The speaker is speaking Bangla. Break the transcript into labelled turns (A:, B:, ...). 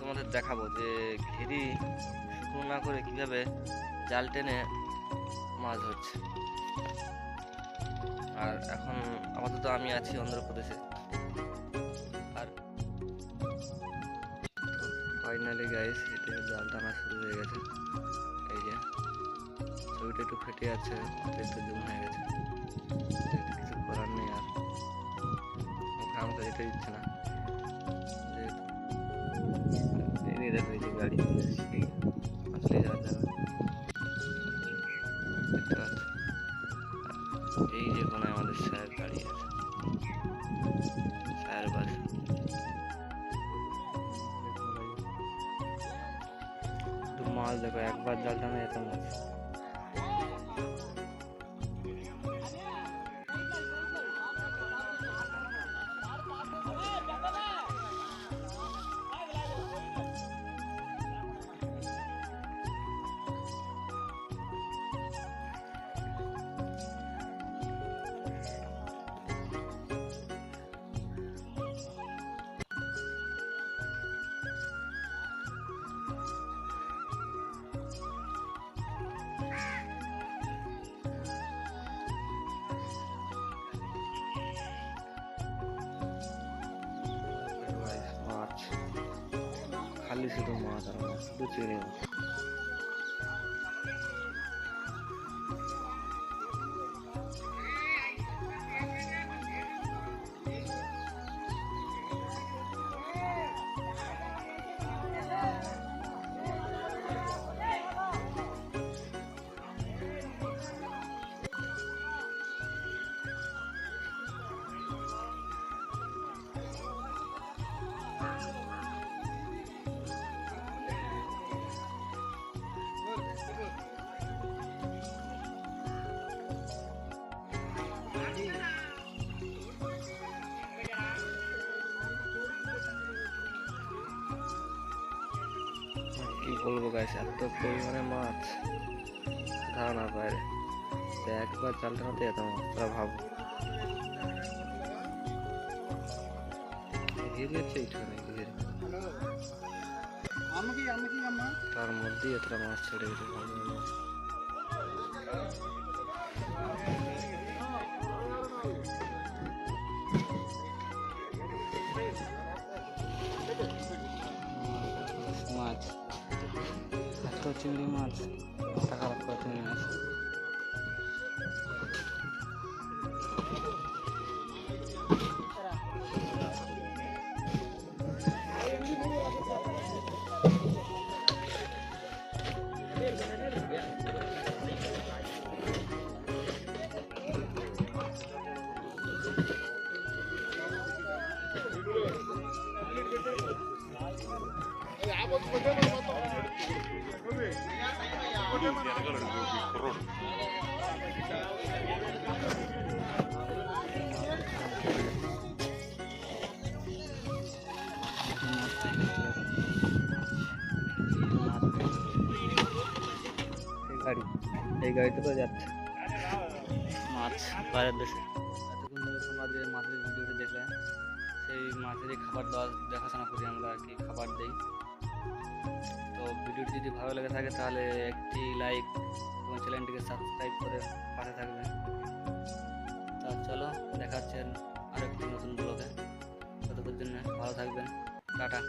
A: তোমাদের দেখাবো যে ঘেরি শুকনো না করে কিভাবে জাল টেনে মাছ ধরছে। আর এখন আপাতত আমি আছি অন্ধ্রপ্রদেশে। আর ফাইনালি গাইস এটা জাল টানা শুরু হয়ে গেছে। এই যে ছবিটা একটু ফেটে আছে, একটু জুম হয়ে গেছে, কিছু করার নেই। আর মুখে আমাকে যেতে দিচ্ছে না, এই দেখো এই যে গাড়ি চলে এসেছে, আসলে যাওয়া যাবে দেখতে পাচ্ছ। এই যে কোনো আমাদের স্যার দাঁড়িয়ে আছে, স্যার বাস মাছ দেখো, একবার জাল টানা যেত মাছ। মাছ খালি শুধু মাছ আর মাছ, শুধু চিংড়ি মাছ। কি বলবো গাইস, এত পরিমাণে মাছ ধারণার বাইরে। একবার জাল টানাতে এত মাছ, তোরা ভাবো তার মধ্যেই এতটা মাছ ছেড়ে গেছে। মাছ এত চিংড়ি মাছ, মাথা খারাপ করে চিংড়ি মাছ। এই গাড়িতে তো যাচ্ছে মাছ বাইরের দেশে। এতক্ষণ ধরে তোমরা যে মাছের ভিডিওটা দেখলে, সেই মাছেরই খাবার দেখাশোনা করি আমরা আর কি, খাবার দিই। তো ভিডিওটি যদি ভালো লেগে থাকে তাহলে একটি লাইক এবং চ্যানেলটিকে সাবস্ক্রাইব করে পাশে থাকবেন। তা চলো, দেখাচ্ছেন আরেকটি নতুন ব্লগে। ততক্ষণ জন্য ভালো থাকবেন, টাটা।